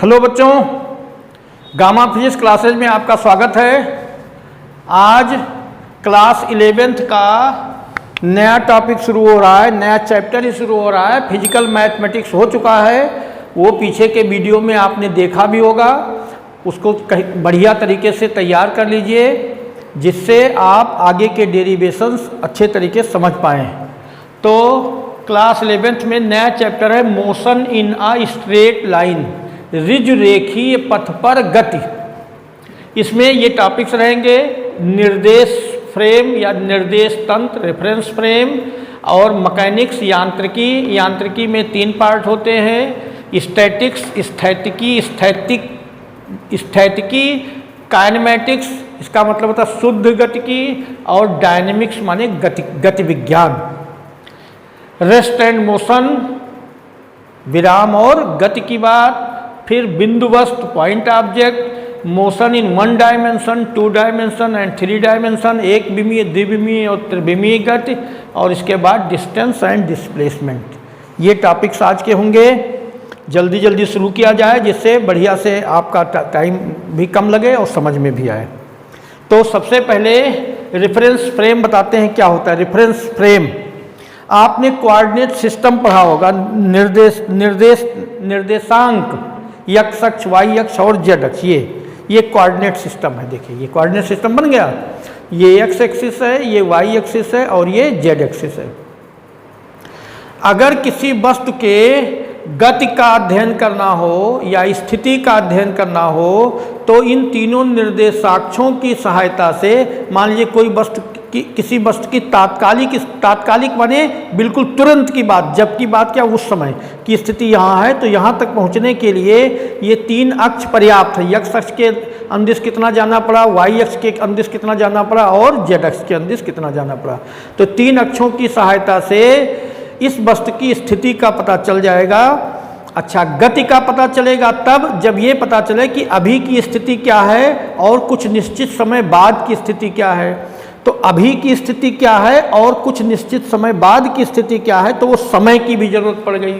Hello बच्चों, gamma physics classes में आपका स्वागत है। आज क्लास 11th का नया टॉपिक शुरू हो रहा है, नया चैप्टर ही शुरू हो रहा है। फिजिकल मैथमेटिक्स हो चुका है, वो पीछे के वीडियो में आपने देखा भी होगा। उसको बढ़िया तरीके से तैयार कर लीजिए, जिससे आप आगे के डेरिवेशंस अच्छे तरीके से समझ पाएँ। तो क्लास 11th में नया चैप्टर है motion in a straight line, ऋजु रेखीय पथ पर गति। इसमें ये टॉपिक्स रहेंगे निर्देश फ्रेम या निर्देश तंत्र, रेफरेंस फ्रेम, और मैकेनिक्स यांत्रिकी। यांत्रिकी में 3 पार्ट होते हैं, स्टैटिक्स, स्थैतिकी, काइनेमेटिक्स, इसका मतलब होता है शुद्ध गतिकी, और डायनेमिक्स माने गति विज्ञान। रेस्ट एंड मोशन, विराम और गति की बात। फिर बिंदु वस्तु, point object, motion in 1 dimension, 2 dimension and 3 dimension, एक विमीय, द्विविमीय और त्रिविमीय गति, और इसके बाद डिस्टेंस एंड डिस्प्लेसमेंट। ये टॉपिक्स आज के होंगे। जल्दी जल्दी शुरू किया जाए, जिससे बढ़िया से आपका टाइम भी कम लगे और समझ में भी आए। तो सबसे पहले रेफरेंस फ्रेम बताते हैं क्या होता है। रेफरेंस फ्रेम आपने कोऑर्डिनेट सिस्टम पढ़ा होगा, निर्देशांक, एक्स अक्ष, वाई अक्ष और जेड अक्ष। ये कोऑर्डिनेट सिस्टम है। देखिए ये कोऑर्डिनेट सिस्टम बन गया। ये एक्स एक्सिस है, ये वाई एक्सिस है और ये जेड एक्सिस है। अगर किसी वस्तु के गति का अध्ययन करना हो या स्थिति का अध्ययन करना हो, तो इन तीनों निर्देशाक्षों की सहायता से, मान लीजिए कोई वस्तु किसी वस्तु की तात्कालिक माने बिल्कुल तुरंत की बात, जबकि बात क्या उस समय की स्थिति यहाँ है, तो यहाँ तक पहुँचने के लिए ये 3 अक्ष पर्याप्त है। एक्स अक्ष के अंदिश कितना जाना पड़ा, वाई अक्ष के अंदिश कितना जाना पड़ा और जेड अक्ष के अंदिश कितना जाना पड़ा। तो 3 अक्षों की सहायता से इस वस्तु की स्थिति का पता चल जाएगा। अच्छा, गति का पता चलेगा तब जब ये पता चले कि अभी की स्थिति क्या है और कुछ निश्चित समय बाद की स्थिति क्या है। तो अभी की स्थिति क्या है और कुछ निश्चित समय बाद की स्थिति क्या है, तो वो समय की भी जरूरत पड़ गई।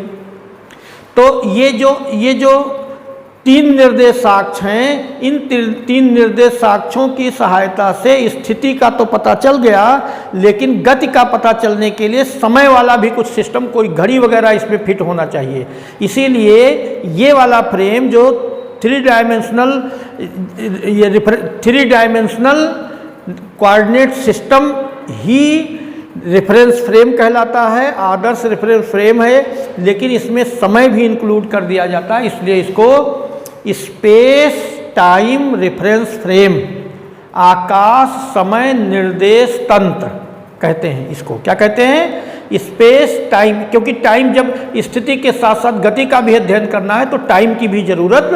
तो ये जो 3 निर्देशाक्ष हैं, इन 3 निर्देशाक्षों की सहायता से स्थिति का तो पता चल गया, लेकिन गति का पता चलने के लिए समय वाला भी कुछ सिस्टम, कोई घड़ी वगैरह इसमें फिट होना चाहिए। इसीलिए ये वाला फ्रेम जो 3 डायमेंशनल कोऑर्डिनेट सिस्टम ही रेफरेंस फ्रेम कहलाता है, आदर्श रेफरेंस फ्रेम है। लेकिन इसमें समय भी इंक्लूड कर दिया जाता है, इसलिए इसको स्पेस टाइम रेफरेंस फ्रेम, आकाश समय निर्देश तंत्र कहते हैं। इसको क्या कहते हैं? स्पेस टाइम, क्योंकि टाइम जब स्थिति के साथ साथ गति का भी अध्ययन करना है तो टाइम की भी जरूरत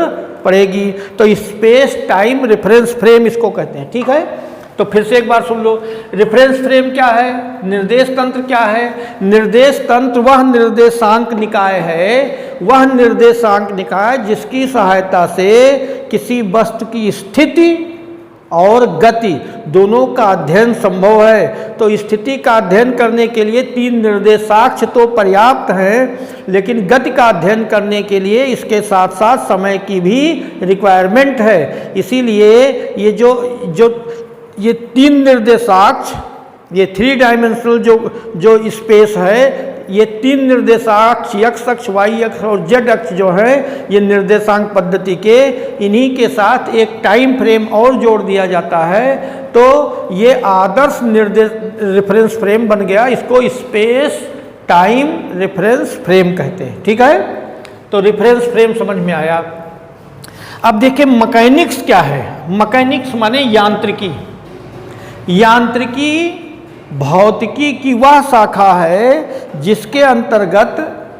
पड़ेगी। तो स्पेस टाइम रेफरेंस फ्रेम इसको कहते हैं। ठीक है, तो फिर से एक बार सुन लो। रेफरेंस फ्रेम क्या है, निर्देश तंत्र क्या है? निर्देश तंत्र वह निर्देशांक निकाय है, वह निर्देशांक निकाय जिसकी सहायता से किसी वस्तु की स्थिति और गति दोनों का अध्ययन संभव है। तो स्थिति का अध्ययन करने के लिए 3 निर्देशाक्ष तो पर्याप्त हैं, लेकिन गति का अध्ययन करने के लिए इसके साथ साथ समय की भी रिक्वायरमेंट है। इसीलिए ये 3 निर्देशाक्ष, ये 3 डायमेंशनल जो स्पेस है, ये 3 निर्देशाक्ष एक्स अक्ष, वाई अक्ष और जेड अक्ष जो है, ये निर्देशांक पद्धति के, इन्हीं के साथ एक टाइम फ्रेम और जोड़ दिया जाता है। तो ये आदर्श रेफरेंस फ्रेम बन गया। इसको स्पेस टाइम रेफरेंस फ्रेम कहते हैं। ठीक है, तो रेफरेंस फ्रेम समझ में आया। अब देखिए मैकेनिक्स क्या है। मैकेनिक्स माने यांत्रिकी। यांत्रिकी भौतिकी की वह शाखा है जिसके अंतर्गत,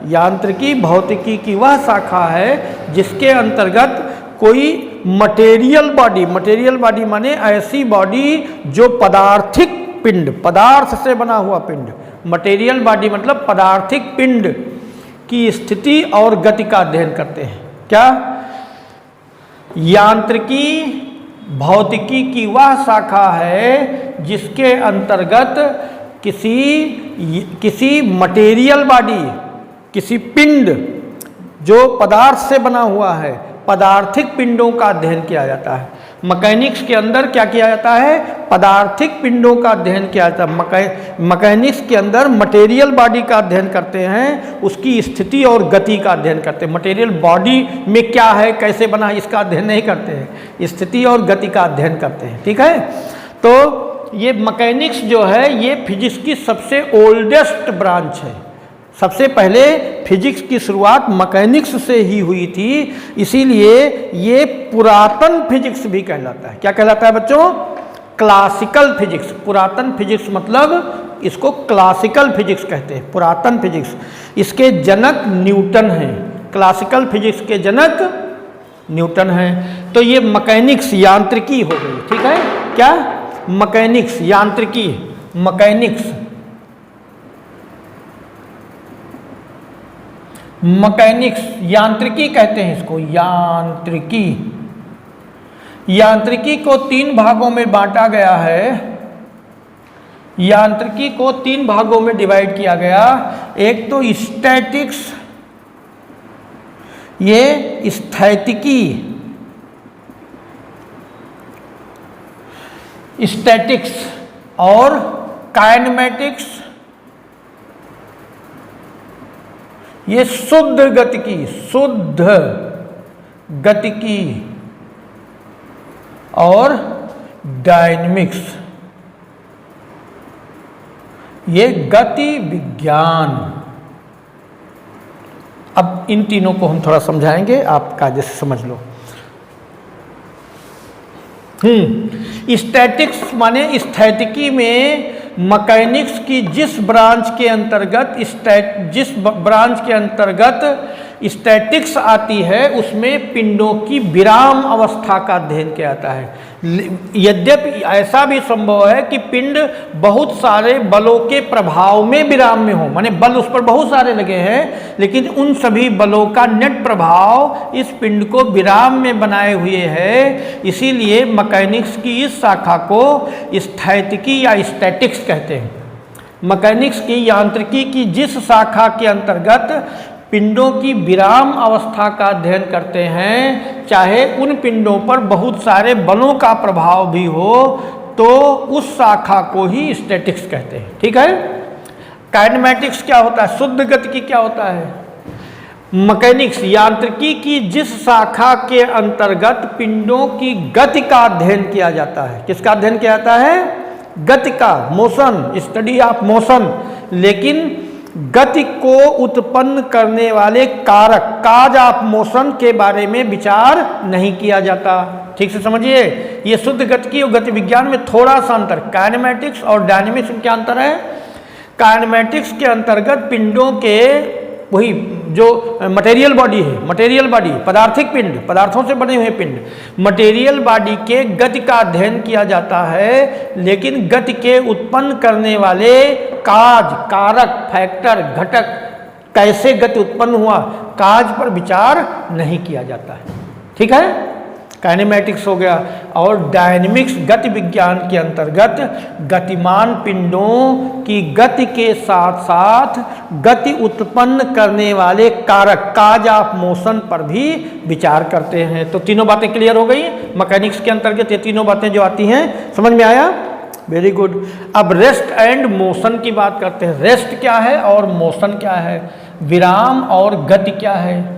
यांत्रिकी भौतिकी की वह शाखा है जिसके अंतर्गत कोई मटेरियल बॉडी माने ऐसी बॉडी जो पदार्थिक पिंड, पदार्थ से बना हुआ पिंड, मटेरियल बॉडी मतलब पदार्थिक पिंड की स्थिति और गति का अध्ययन करते हैं। क्या? यांत्रिकी भौतिकी की वह शाखा है जिसके अंतर्गत किसी मटेरियल बॉडी, किसी पिंड जो पदार्थ से बना हुआ है, पदार्थिक पिंडों का अध्ययन किया जाता है। मैकेनिक्स के अंदर क्या किया जाता है? पदार्थिक पिंडों का अध्ययन किया जाता है। मैकेनिक्स के अंदर मटेरियल बॉडी का अध्ययन करते हैं, उसकी स्थिति और गति का अध्ययन करते हैं। मटेरियल बॉडी में क्या है, कैसे बना है, इसका अध्ययन नहीं करते हैं, स्थिति और गति का अध्ययन करते हैं। ठीक है, तो ये मैकेनिक्स जो है ये फिजिक्स की सबसे ओल्डेस्ट ब्रांच है। सबसे पहले फिजिक्स की शुरुआत मैकेनिक्स से ही हुई थी, इसीलिए ये पुरातन फिजिक्स भी कहलाता है। क्या कहलाता है बच्चों? Classical physics. पुरातन फिजिक्स मतलब इसको क्लासिकल फिजिक्स कहते हैं, पुरातन फिजिक्स। इसके जनक न्यूटन हैं, क्लासिकल फिजिक्स के जनक न्यूटन हैं। तो ये मैकेनिक्स यांत्रिकी हो गई। ठीक है, क्या? मैकेनिक्स यांत्रिकी, मैकेनिक्स मैकेनिक्स यांत्रिकी कहते हैं इसको, यांत्रिकी। यांत्रिकी को 3 भागों में बांटा गया है। यांत्रिकी को 3 भागों में डिवाइड किया गया। एक तो स्टैटिक्स, ये स्थैतिकी, स्टैटिक्स, और काइनेमेटिक्स, ये शुद्ध गतिकी, शुद्ध गतिकी, और डायनेमिक्स, ये गति विज्ञान। अब इन तीनों को हम थोड़ा समझाएंगे, आप कायदे से समझ लो। स्टैटिक्स माने स्थैतिकी में मैकेनिक्स की जिस ब्रांच के अंतर्गत स्टैटिक्स आती है उसमें पिंडों की विराम अवस्था का अध्ययन किया जाता है। यद्यपि ऐसा भी संभव है कि पिंड बहुत सारे बलों के प्रभाव में विराम में हो, माने बल उस पर बहुत सारे लगे हैं, लेकिन उन सभी बलों का नेट प्रभाव इस पिंड को विराम में बनाए हुए है। इसीलिए मैकेनिक्स की इस शाखा को स्थैतिकी या स्टैटिक्स कहते हैं। मैकेनिक्स की यांत्रिकी की जिस शाखा के अंतर्गत पिंडों की विराम अवस्था का अध्ययन करते हैं, चाहे उन पिंडों पर बहुत सारे बलों का प्रभाव भी हो, तो उस शाखा को ही स्टैटिक्स कहते हैं। ठीक है। काइनेमेटिक्स क्या होता है? शुद्ध गतिकी क्या होता है? मैकेनिक्स यांत्रिकी की जिस शाखा के अंतर्गत पिंडों की गति का अध्ययन किया जाता है। किसका अध्ययन किया जाता है? गति का, मोशन, स्टडी ऑफ मोशन। लेकिन गति को उत्पन्न करने वाले कारक, काज ऑफ मोशन के बारे में विचार नहीं किया जाता। ठीक से समझिए, ये शुद्ध गतिकी और गति विज्ञान में थोड़ा सा अंतर। काइनेमेटिक्स और डायनेमिक्स में क्या अंतर है? काइनेमेटिक्स के अंतर्गत पिंडों के वही जो मटेरियल बॉडी है, मटेरियल बॉडी, पदार्थिक पिंड, पदार्थों से बने हुए पिंड, मटेरियल बॉडी के गति का अध्ययन किया जाता है, लेकिन गति के उत्पन्न करने वाले काज, कारक, फैक्टर, घटक, कैसे गति उत्पन्न हुआ, काज पर विचार नहीं किया जाता है। ठीक है, काइनेमेटिक्स हो गया। और डायनेमिक्स गति विज्ञान के अंतर्गत गतिमान पिंडों की गति के साथ साथ गति उत्पन्न करने वाले कारक, काज ऑफ मोशन पर भी विचार करते हैं। तो तीनों बातें क्लियर हो गई। मैकेनिक्स के अंतर्गत ये तीनों बातें जो आती हैं, समझ में आया? Very good. अब रेस्ट एंड मोशन की बात करते हैं। रेस्ट क्या है और मोशन क्या है? विराम और गति क्या है?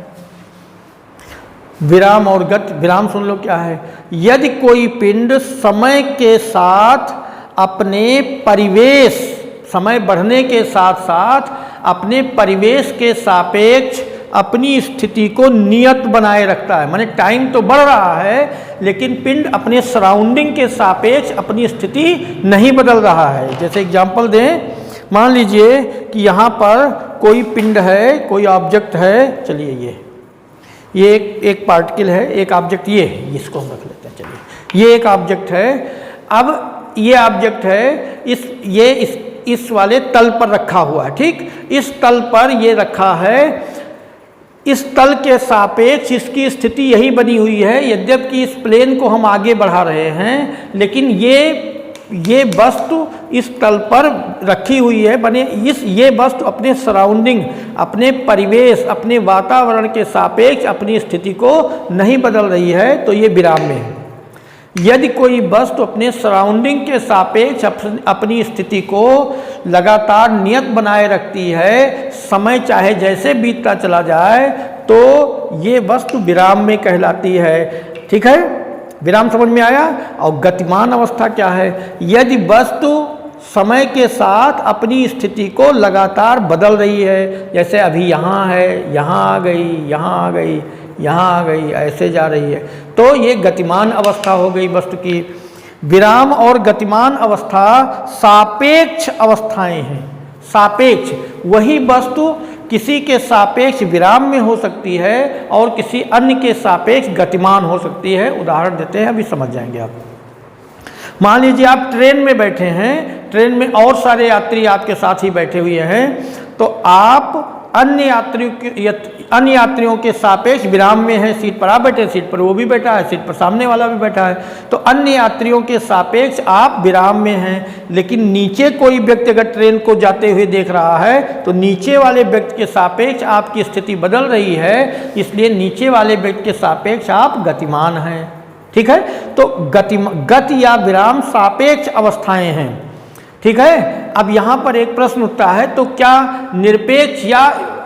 विराम और गति, विराम सुन लो क्या है। यदि कोई पिंड समय के साथ अपने परिवेश, समय बढ़ने के साथ साथ अपने परिवेश के सापेक्ष अपनी स्थिति को नियत बनाए रखता है, माने टाइम तो बढ़ रहा है लेकिन पिंड अपने सराउंडिंग के सापेक्ष अपनी स्थिति नहीं बदल रहा है। जैसे एग्जांपल दें, मान लीजिए कि यहाँ पर कोई पिंड है, कोई ऑब्जेक्ट है, चलिए ये एक पार्टिकल है, एक ऑब्जेक्ट ये है, इसको हम रख लेते हैं। चलिए ये एक ऑब्जेक्ट है। अब ये ऑब्जेक्ट है, इस वाले तल पर रखा हुआ है। ठीक, इस तल पर ये रखा है, इस तल के सापेक्ष इसकी स्थिति यही बनी हुई है। यद्यपि इस प्लेन को हम आगे बढ़ा रहे हैं, लेकिन ये ये वस्तु इस तल पर रखी हुई है, बने ये वस्तु अपने सराउंडिंग, अपने परिवेश, अपने वातावरण के सापेक्ष अपनी स्थिति को नहीं बदल रही है, तो ये विराम में है। यदि कोई वस्तु अपने सराउंडिंग के सापेक्ष अपनी स्थिति को लगातार नियत बनाए रखती है, समय चाहे जैसे बीतता चला जाए, तो ये वस्तु विराम में कहलाती है। ठीक है, विराम समझ में आया। और गतिमान अवस्था क्या है? यदि वस्तु समय के साथ अपनी स्थिति को लगातार बदल रही है, जैसे अभी यहाँ है, यहाँ आ गई, यहाँ आ गई, यहाँ आ गई, ऐसे जा रही है, तो ये गतिमान अवस्था हो गई वस्तु की। विराम और गतिमान अवस्था सापेक्ष अवस्थाएं हैं। सापेक्ष, वही वस्तु किसी के सापेक्ष विराम में हो सकती है और किसी अन्य के सापेक्ष गतिमान हो सकती है। उदाहरण देते हैं, अभी समझ जाएंगे आप। मान लीजिए आप ट्रेन में बैठे हैं, ट्रेन में और सारे यात्री आपके साथ ही बैठे हुए हैं, तो आप अन्य यात्रियों के सापेक्ष विराम में है। सीट पर आप बैठे, सीट पर वो भी बैठा है, सीट पर सामने वाला भी बैठा है, तो अन्य यात्रियों के सापेक्ष आप विराम में हैं। लेकिन नीचे कोई व्यक्ति अगर ट्रेन को जाते हुए देख रहा है, तो नीचे वाले व्यक्ति के सापेक्ष आपकी स्थिति बदल रही है, इसलिए नीचे वाले व्यक्ति के सापेक्ष आप गतिमान हैं। ठीक है, तो गति या विराम सापेक्ष अवस्थाएं हैं। ठीक है, अब यहाँ पर एक प्रश्न उठता है, तो क्या निरपेक्ष या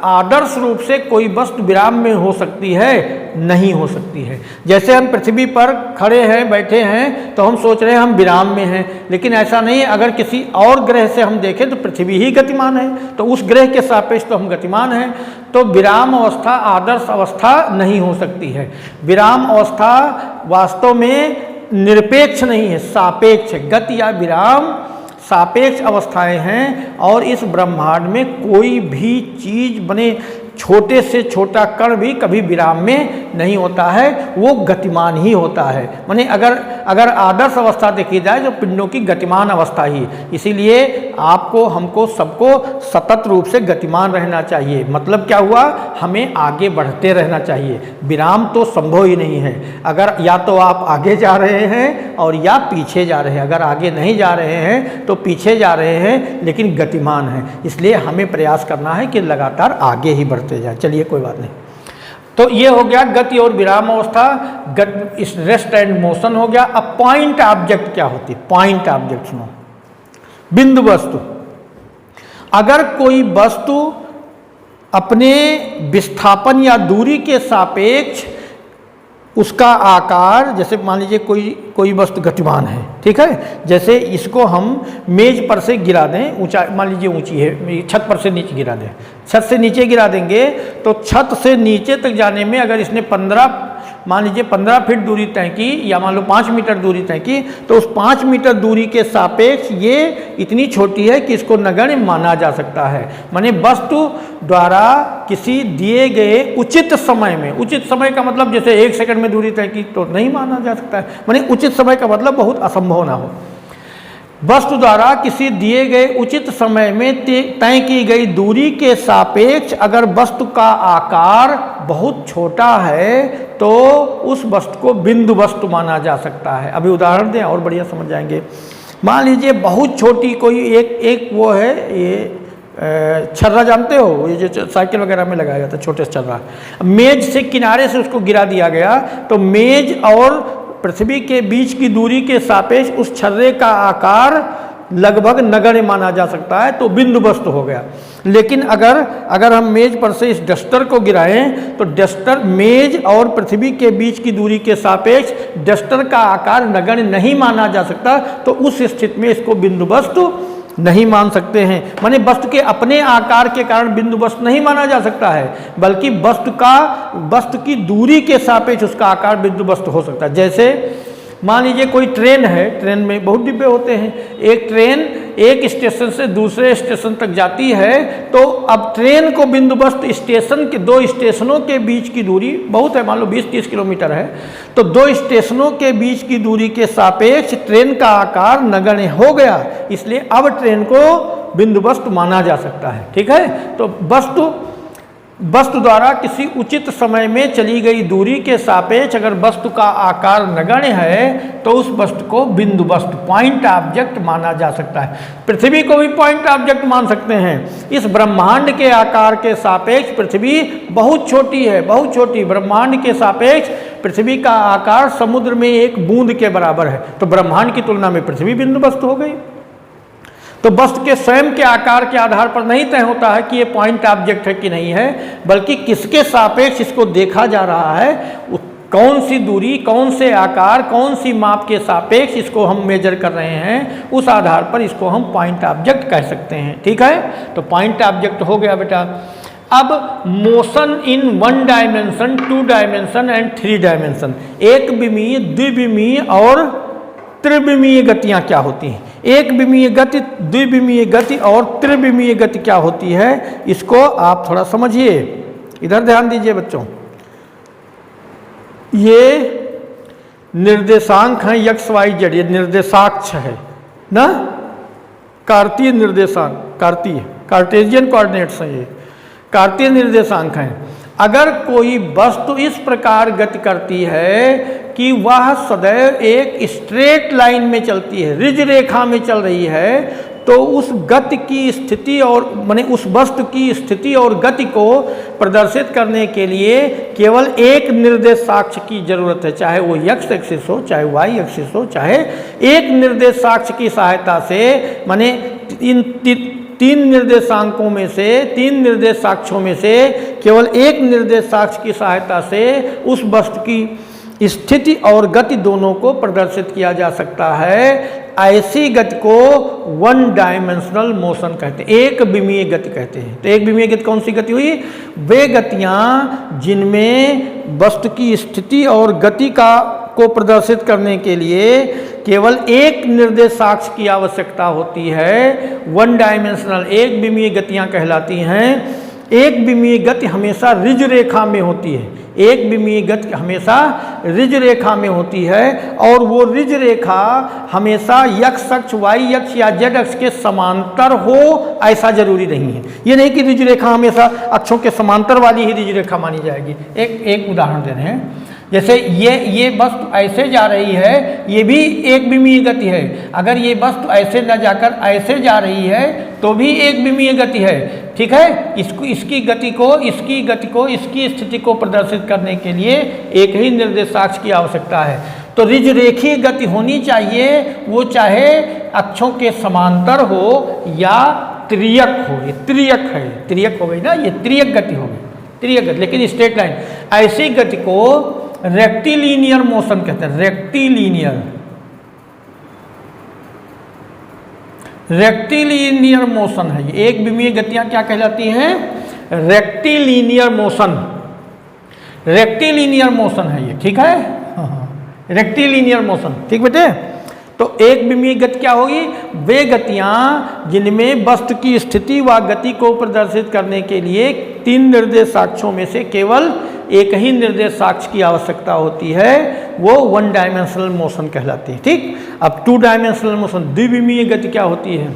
आदर्श रूप से कोई वस्तु विराम में हो सकती है? नहीं हो सकती है। जैसे हम पृथ्वी पर खड़े हैं, बैठे हैं, तो हम सोच रहे हैं हम विराम में हैं, लेकिन ऐसा नहीं है। अगर किसी और ग्रह से हम देखें तो पृथ्वी ही गतिमान है, तो उस ग्रह के सापेक्ष तो हम गतिमान हैं। तो विराम अवस्था आदर्श अवस्था नहीं हो सकती है। विराम अवस्था वास्तव में निरपेक्ष नहीं है, सापेक्ष है। गति या विराम सापेक्ष अवस्थाएं हैं, और इस ब्रह्मांड में कोई भी चीज बने, छोटे से छोटा कण भी कभी विराम में नहीं होता है, वो गतिमान ही होता है। माने अगर आदर्श अवस्था देखी जाए तो पिंडों की गतिमान अवस्था ही। इसीलिए आपको, हमको, सबको सतत रूप से गतिमान रहना चाहिए। मतलब क्या हुआ? हमें आगे बढ़ते रहना चाहिए। विराम तो संभव ही नहीं है। अगर या तो आप आगे जा रहे हैं और या पीछे जा रहे हैं। अगर आगे नहीं जा रहे हैं तो पीछे जा रहे हैं, लेकिन गतिमान हैं। इसलिए हमें प्रयास करना है कि लगातार आगे ही बढ़ते जाए। चलिए, कोई बात नहीं। तो ये हो गया गति और विराम अवस्था, रेस्ट एंड मोशन हो गया। अब पॉइंट ऑब्जेक्ट क्या होती है? पॉइंट ऑब्जेक्ट सुनो, बिंदु वस्तु। अगर कोई वस्तु अपने विस्थापन या दूरी के सापेक्ष उसका आकार, जैसे मान लीजिए कोई वस्तु गतिमान है, ठीक है, जैसे इसको हम मेज पर से गिरा दें, ऊंचा मान लीजिए ऊंची है, छत पर से नीचे गिरा दें, छत से नीचे गिरा देंगे, तो छत से नीचे तक जाने में अगर इसने 15 फीट दूरी तय की, या मान लो 5 मीटर दूरी तय की, तो उस 5 मीटर दूरी के सापेक्ष ये इतनी छोटी है कि इसको नगण्य माना जा सकता है। माने वस्तु द्वारा किसी दिए गए उचित समय में, उचित समय का मतलब जैसे 1 सेकंड में दूरी तय की तो नहीं माना जा सकता है। माने उचित समय का मतलब बहुत असंभव ना हो। वस्तु द्वारा किसी दिए गए उचित समय में तय की गई दूरी के सापेक्ष अगर वस्तु का आकार बहुत छोटा है, तो उस वस्तु को बिंदु वस्तु माना जा सकता है। अभी उदाहरण दें और बढ़िया समझ जाएंगे। मान लीजिए बहुत छोटी कोई एक वो है, ये छर्रा जानते हो, ये जो साइकिल वगैरह में लगाया जाता है, छोटे छर्रा। मेज से किनारे से उसको गिरा दिया गया, तो मेज और पृथ्वी के बीच की दूरी के सापेक्ष उस छर्रे का आकार लगभग नगण्य माना जा सकता है, तो बिंदु वस्तु हो गया। लेकिन अगर हम मेज पर से इस डस्टर को गिराएं, तो डस्टर, मेज और पृथ्वी के बीच की दूरी के सापेक्ष डस्टर का आकार नगण्य नहीं माना जा सकता, तो उस स्थिति में इसको बिंदु वस्तु नहीं मान सकते हैं। माने वस्तु के अपने आकार के कारण बिंदु वस्तु नहीं माना जा सकता है, बल्कि वस्तु की दूरी के सापेक्ष उसका आकार बिंदु वस्तु हो सकता है। जैसे मान लीजिए कोई ट्रेन है, ट्रेन में बहुत डिब्बे होते हैं, एक ट्रेन एक स्टेशन से दूसरे स्टेशन तक जाती है, तो अब ट्रेन को बिंदु वस्तु स्टेशन के, 2 स्टेशनों के बीच की दूरी बहुत है, मान लो 20-30 किलोमीटर है, तो 2 स्टेशनों के बीच की दूरी के सापेक्ष ट्रेन का आकार नगण्य हो गया, इसलिए अब ट्रेन को बिंदु वस्तु माना जा सकता है। ठीक है, तो वस्तु वस्तु द्वारा किसी उचित समय में चली गई दूरी के सापेक्ष अगर वस्तु का आकार नगण्य है तो उस वस्तु को बिंदु वस्तु पॉइंट ऑब्जेक्ट माना जा सकता है। पृथ्वी को भी पॉइंट ऑब्जेक्ट मान सकते हैं। इस ब्रह्मांड के आकार के सापेक्ष पृथ्वी बहुत छोटी है, बहुत छोटी। ब्रह्मांड के सापेक्ष पृथ्वी का आकार समुद्र में एक बूंद के बराबर है, तो ब्रह्मांड की तुलना में पृथ्वी बिंदु वस्तु हो गई। तो वस्तु के स्वयं के आकार के आधार पर नहीं तय होता है कि ये पॉइंट ऑब्जेक्ट है कि नहीं है, बल्कि किसके सापेक्ष इसको देखा जा रहा है, कौन सी दूरी, कौन से आकार, कौन सी माप के सापेक्ष इसको हम मेजर कर रहे हैं, उस आधार पर इसको हम पॉइंट ऑब्जेक्ट कह सकते हैं। ठीक है, तो पॉइंट ऑब्जेक्ट हो गया बेटा। अब motion in 1 dimension, 2 dimension and 3 dimension, एक विमीय, द्विविमीय और त्रिविमीय गतियां क्या होती हैं। एक विमीय गति, द्विविमीय गति और त्रिविमीय गति क्या होती है, इसको आप थोड़ा समझिए। इधर ध्यान दीजिए बच्चों। ये निर्देशांक हैं x y z, ये निर्देशाक्ष है ना, कार्तीय निर्देशांक, कार्टेशियन कोऑर्डिनेट्स हैं, ये कार्तीय निर्देशांक हैं। अगर कोई वस्तु इस प्रकार गति करती है कि वह सदैव एक स्ट्रेट लाइन में चलती है, ऋज रेखा में चल रही है, तो उस गति की स्थिति और माने उस वस्तु की स्थिति और गति को प्रदर्शित करने के लिए केवल एक निर्देशाक्ष की जरूरत है, चाहे वो x एक्सिस हो, चाहे y एक्सिस हो, चाहे एक निर्देशाक्ष की सहायता से, माने इन तीन निर्देशांकों में से, 3 निर्देशाक्षों में से केवल एक निर्देशाक्ष की सहायता से उस वस्तु की स्थिति और गति दोनों को प्रदर्शित किया जा सकता है। ऐसी गति को 1 डायमेंशनल मोशन कहते हैं, एक विमीय गति कहते हैं। तो एक विमीय गति कौन सी गति हुई? वे गतियां जिनमें वस्तु की स्थिति और गति को प्रदर्शित करने के लिए केवल एक निर्देशाक्ष की आवश्यकता होती है। 1 डायमेंशनल, एक विमीय गतियां कहलाती हैं। एक विमीय गति हमेशा ऋज रेखा में होती है, एक विमीय गति हमेशा ऋज रेखा में होती है, और वो ऋज रेखा हमेशा x अक्ष, y अक्ष या z अक्ष के समांतर हो ऐसा जरूरी नहीं है। ये नहीं कि ऋज रेखा हमेशा अक्षों के समांतर वाली ही ऋज रेखा मानी जाएगी। एक उदाहरण दे रहे हैं, जैसे ये वस्तु ऐसे जा रही है, ये भी एक विमीय गति है। अगर ये वस्तु ऐसे न जाकर ऐसे जा रही है तो भी एक विमीय गति है। ठीक है, इसकी गति को इसकी स्थिति को प्रदर्शित करने के लिए एक ही निर्देशाक्ष की आवश्यकता है। तो ऋज रेखीय गति होनी चाहिए, वो चाहे अक्षों के समांतर हो या त्रियक हो। ये त्रियक है, त्रियक हो गई ना, ये त्रियक गति हो गई, त्रियक गति, लेकिन स्ट्रेट लाइन। ऐसी गति को रेक्टिलिनियर मोशन कहते हैं। रेक्टिलिनियर मोशन है ये। एक विमीय गतियां क्या कहलाती हैं? Rectilinear motion. रेक्टिलिनियर मोशन है ये। ठीक है, रेक्टिलिनियर मोशन। ठीक बेटे, तो एक विमीय गति क्या होगी? वे गतियां जिनमें वस्तु की स्थिति व गति को प्रदर्शित करने के लिए 3 निर्देशाक्षों में से केवल एक ही निर्देशाक्ष की आवश्यकता होती है, वो 1 डायमेंशनल मोशन कहलाती है। ठीक, अब 2 डायमेंशनल मोशन, द्विविमीय गति क्या होती है?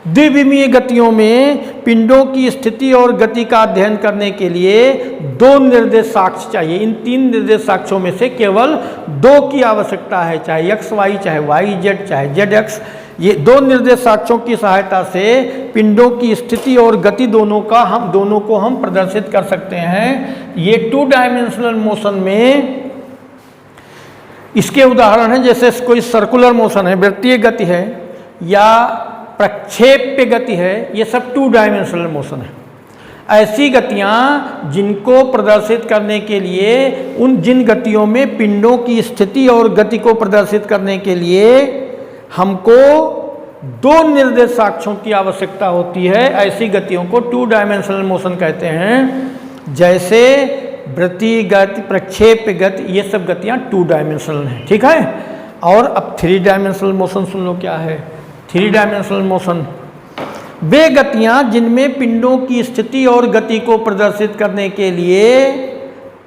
द्विविमीय गतियों में पिंडों की स्थिति और गति का अध्ययन करने के लिए 2 निर्देशाक्ष चाहिए। इन 3 निर्देशाक्षों में से केवल 2 की आवश्यकता है, चाहे x y, चाहे y z, चाहे z x। ये 2 निर्देशाक्षों की सहायता से पिंडों की स्थिति और गति दोनों को हम प्रदर्शित कर सकते हैं। ये 2 डायमेंशनल मोशन में इसके उदाहरण हैं, जैसे कोई सर्कुलर मोशन है, वृत्तीय गति है या प्रक्षेप्य गति है, ये सब 2 डायमेंशनल मोशन है। ऐसी गतियां जिनको प्रदर्शित करने के लिए जिन गतियों में पिंडों की स्थिति और गति को प्रदर्शित करने के लिए हमको 2 निर्देशाक्षों की आवश्यकता होती है, ऐसी गतियों को 2 डायमेंशनल मोशन कहते हैं। जैसे वृत्तीय गति, प्रक्षेप्य गति, ये सब गतियां 2 डायमेंशनल हैं। ठीक है, और अब 3 डायमेंशनल मोशन सुन लो क्या है। 3 डायमेंशनल मोशन वे गतियां जिनमें पिंडों की स्थिति और गति को प्रदर्शित करने के लिए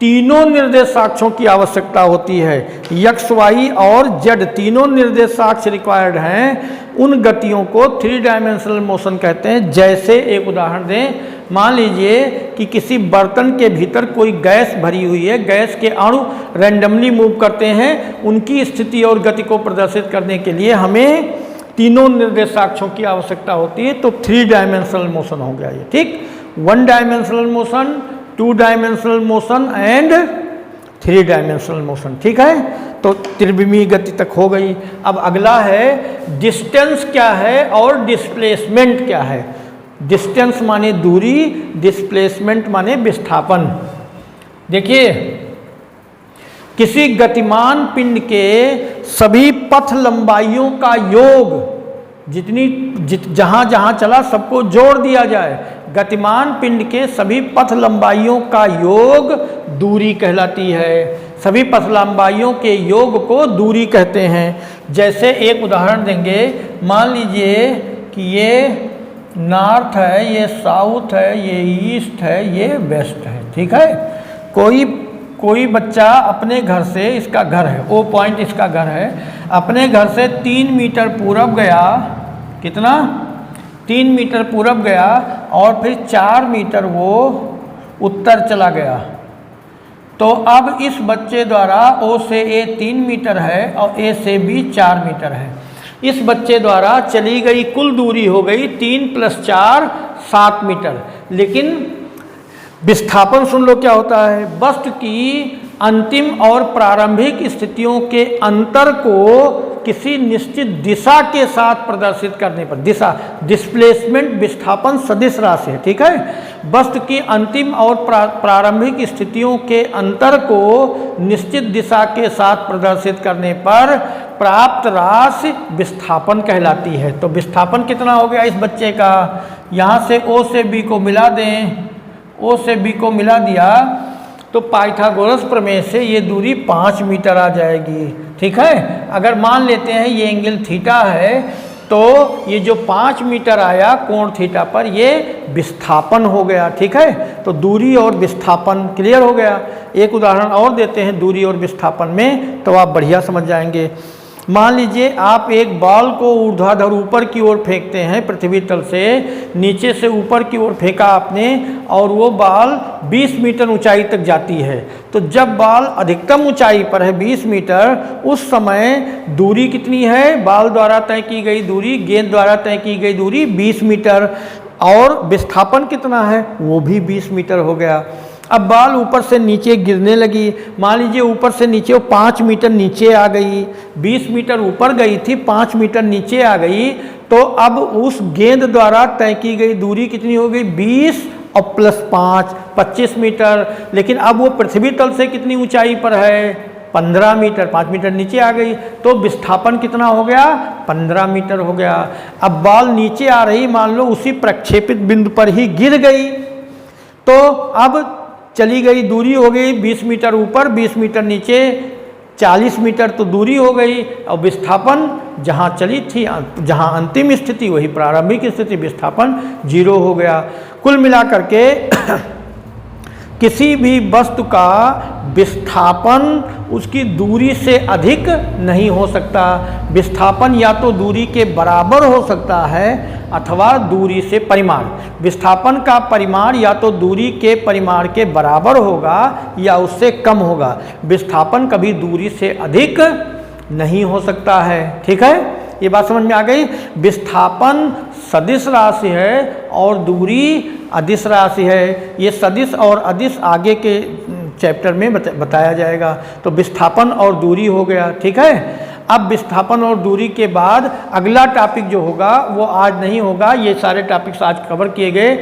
तीनों निर्देशाक्षों की आवश्यकता होती है। यक्स वाई और जेड तीनों निर्देशाक्ष रिक्वायर्ड हैं। उन गतियों को 3 डायमेंशनल मोशन कहते हैं। जैसे एक उदाहरण दें, मान लीजिए कि किसी बर्तन के भीतर कोई गैस भरी हुई है, गैस के अणु रैंडमली मूव करते हैं, उनकी स्थिति और गति को प्रदर्शित करने के लिए हमें तीनों निर्देशाक्षों की आवश्यकता होती है। तो 3 डायमेंशनल मोशन हो गया ये, ठीक। 1 dimensional motion, 2 dimensional motion and 3 dimensional motion, ठीक है। तो त्रिविमीय गति तक हो गई। अब अगला है डिस्टेंस क्या है और डिस्प्लेसमेंट क्या है। डिस्टेंस माने दूरी, डिस्प्लेसमेंट माने विस्थापन। देखिए, किसी गतिमान पिंड के सभी पथ लंबाइयों का योग जहां जहां चला सबको जोड़ दिया जाए। गतिमान पिंड के सभी पथ लंबाइयों का योग दूरी कहलाती है। सभी पथ लंबाइयों के योग को दूरी कहते हैं। जैसे एक उदाहरण देंगे, मान लीजिए कि ये नॉर्थ है, ये साउथ है, ये ईस्ट है, ये वेस्ट है, ठीक है। कोई बच्चा अपने घर से, इसका घर है, ओ पॉइंट इसका घर है, अपने घर से 3 मीटर पूरब गया, कितना 3 मीटर पूरब गया और फिर 4 मीटर वो उत्तर चला गया। तो अब इस बच्चे द्वारा ओ से ए 3 मीटर है और ए से बी 4 मीटर है। इस बच्चे द्वारा चली गई कुल दूरी हो गई 3 + 4 7 मीटर। लेकिन विस्थापन सुन लो क्या होता है। वस्तु की अंतिम और प्रारंभिक स्थितियों के अंतर को किसी निश्चित दिशा के साथ प्रदर्शित करने पर, दिशा डिस्प्लेसमेंट विस्थापन सदिश राशि है, ठीक है। वस्तु की अंतिम और प्रारंभिक स्थितियों के अंतर को निश्चित दिशा के साथ प्रदर्शित करने पर प्राप्त राशि विस्थापन कहलाती है। तो विस्थापन कितना हो गया इस बच्चे का, यहाँ से ओ से बी को मिला दें, ओ से बी को मिला दिया तो पाइथागोरस प्रमेय से ये दूरी 5 मीटर आ जाएगी, ठीक है। अगर मान लेते हैं ये एंगल थीटा है तो ये जो 5 मीटर आया कोण थीटा पर, ये विस्थापन हो गया, ठीक है। तो दूरी और विस्थापन क्लियर हो गया। एक उदाहरण और देते हैं दूरी और विस्थापन में, तो आप बढ़िया समझ जाएंगे। मान लीजिए आप एक बॉल को ऊर्ध्वाधर ऊपर की ओर फेंकते हैं, पृथ्वी तल से नीचे से ऊपर की ओर फेंका आपने और वो बॉल 20 मीटर ऊंचाई तक जाती है। तो जब बॉल अधिकतम ऊंचाई पर है 20 मीटर, उस समय दूरी कितनी है, बॉल द्वारा तय की गई दूरी, गेंद द्वारा तय की गई दूरी 20 मीटर और विस्थापन कितना है, वो भी 20 मीटर हो गया। अब बॉल ऊपर से नीचे गिरने लगी, मान लीजिए ऊपर से नीचे वो 5 मीटर नीचे आ गई, 20 मीटर ऊपर गई थी, 5 मीटर नीचे आ गई, तो अब उस गेंद द्वारा तय की गई दूरी कितनी हो गई, 20 और +5 25 मीटर। लेकिन अब वो पृथ्वी तल से कितनी ऊंचाई पर है, 15 मीटर, 5 मीटर नीचे आ गई, तो विस्थापन कितना हो गया, 15 मीटर हो गया। अब बॉल नीचे आ रही, मान लो उसी प्रक्षेपित बिंदु पर ही गिर गई, तो अब चली गई दूरी हो गई 20 मीटर ऊपर, 20 मीटर नीचे, 40 मीटर तो दूरी हो गई। और विस्थापन जहाँ चली थी, जहाँ अंतिम स्थिति वही प्रारंभिक स्थिति, विस्थापन 0 हो गया। कुल मिलाकर के किसी भी वस्तु का विस्थापन उसकी दूरी से अधिक नहीं हो सकता। विस्थापन या तो दूरी के बराबर हो सकता है अथवा दूरी से परिमाण। विस्थापन का परिमाण या तो दूरी के परिमाण के बराबर होगा या उससे कम होगा। विस्थापन कभी दूरी से अधिक नहीं हो सकता है, ठीक है। ये बात समझ में आ गई। विस्थापन सदिश राशि है और दूरी अदिश राशि है। ये सदिश और अदिश आगे के चैप्टर में बताया जाएगा। तो विस्थापन और दूरी हो गया, ठीक है। अब विस्थापन और दूरी के बाद अगला टॉपिक जो होगा वो आज नहीं होगा। ये सारे टॉपिक्स आज कवर किए गए,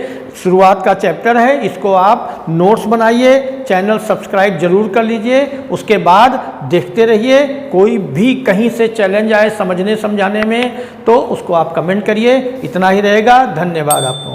शुरुआत का चैप्टर है। इसको आप नोट्स बनाइए, चैनल सब्सक्राइब जरूर कर लीजिए, उसके बाद देखते रहिए। कोई भी कहीं से चैलेंज आए समझने समझाने में तो उसको आप कमेंट करिए। इतना ही रहेगा। धन्यवाद आपको।